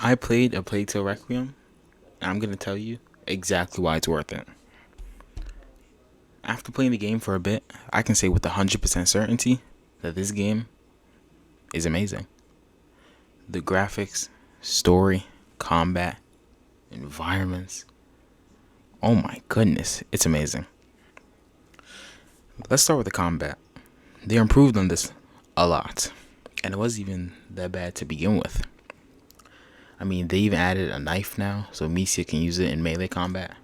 I played a Plague Tale Requiem, and I'm gonna tell you exactly why it's worth it. After playing the game for a bit, I can say with 100% certainty that this game is amazing. The graphics, story, combat, environments. Oh my goodness, it's amazing. Let's start with the combat. They improved on this a lot, and it wasn't even that bad to begin with. I mean, they even added a knife now, so Misia can use it in melee combat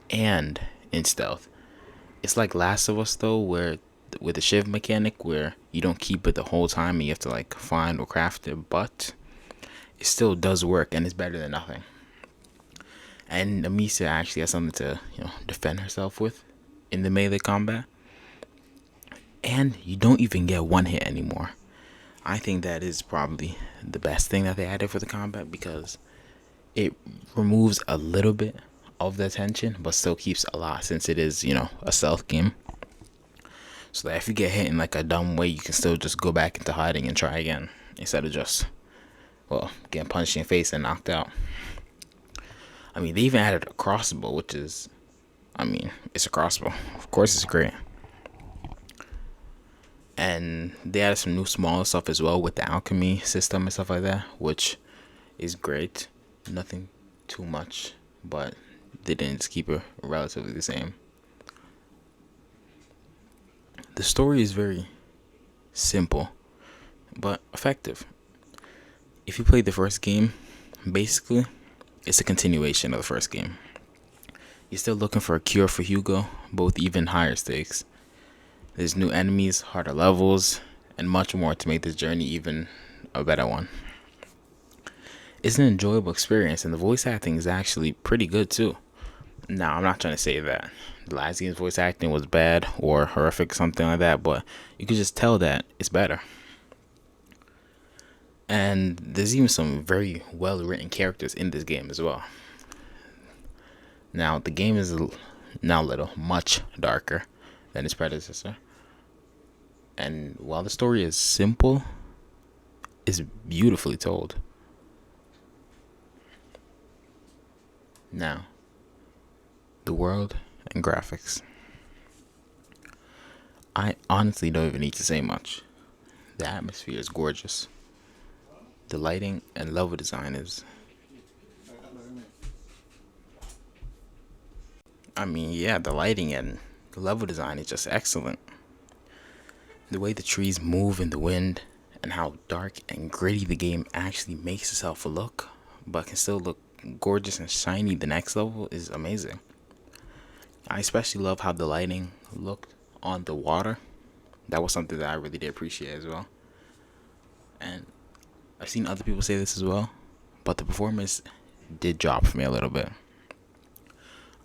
and in stealth. It's like Last of Us though, where with the shiv mechanic, where you don't keep it the whole time and you have to like find or craft it, but it still does work and it's better than nothing. And Misia actually has something to defend herself with in the melee combat, and you don't even get one hit anymore. I think that is probably the best thing that they added for the combat, because it removes a little bit of the tension but still keeps a lot, since it is a stealth game, so that if you get hit in like a dumb way, you can still just go back into hiding and try again, instead of just getting punched in the face and knocked out. I mean, they even added a crossbow, which is, it's a crossbow, of course it's great. And they added some new smaller stuff as well with the alchemy system and stuff like that, which is great. Nothing too much, but they didn't just keep it relatively the same. The story is very simple but effective. If you played the first game, basically it's a continuation of the first game. You're still looking for a cure for Hugo, both even higher stakes. There's new enemies, harder levels, and much more to make this journey even a better one. It's an enjoyable experience, and the voice acting is actually pretty good too. Now, I'm not trying to say that the last game's voice acting was bad or horrific or something like that, but you can just tell that it's better. And there's even some very well written characters in this game as well. Now, the game is now much darker than its predecessor. And while the story is simple, it's beautifully told. Now, the world and graphics. I honestly don't even need to say much. The atmosphere is gorgeous. The lighting and level design is... the lighting and the level design is just excellent. The way the trees move in the wind, and how dark and gritty the game actually makes itself look, but can still look gorgeous and shiny the next level, is amazing. I especially love how the lighting looked on the water. That was something that I really did appreciate as well. And I've seen other people say this as well, but the performance did drop for me a little bit.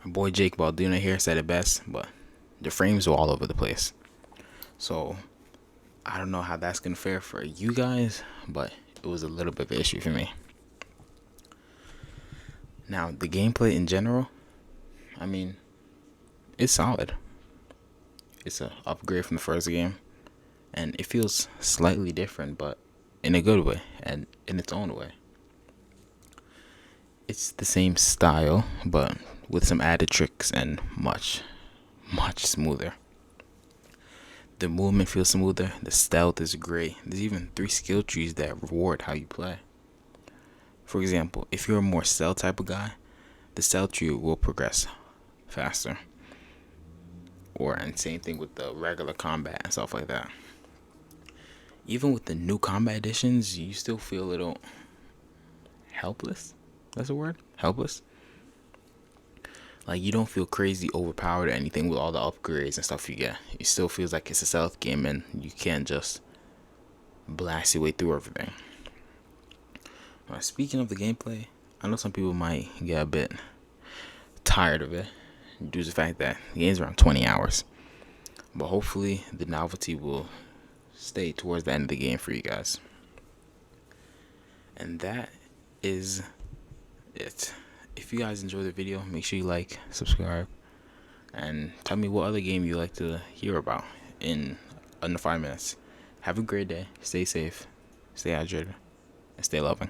Our boy Jake Balduna here said it best, but the frames were all over the place. So I don't know how that's gonna fare for you guys, but it was a little bit of an issue for me. Now, the gameplay in general, it's solid. It's an upgrade from the first game, and it feels slightly different, but in a good way and in its own way. It's the same style, but with some added tricks and much smoother. The movement feels smoother. The stealth is great. There's even 3 skill trees that reward how you play. For example, if you're a more stealth type of guy, the stealth tree will progress faster. And same thing with the regular combat and stuff like that. Even with the new combat additions, you still feel a little helpless. That's a word? Helpless? Like, you don't feel crazy overpowered or anything with all the upgrades and stuff you get. It still feels like it's a stealth game and you can't just blast your way through everything. Speaking of the gameplay, I know some people might get a bit tired of it due to the fact that the game's around 20 hours. But hopefully the novelty will stay towards the end of the game for you guys. And that is it. If you guys enjoyed the video, make sure you like, subscribe, and tell me what other game you like to hear about in under 5 minutes. Have a great day. Stay safe, stay hydrated, and stay loving.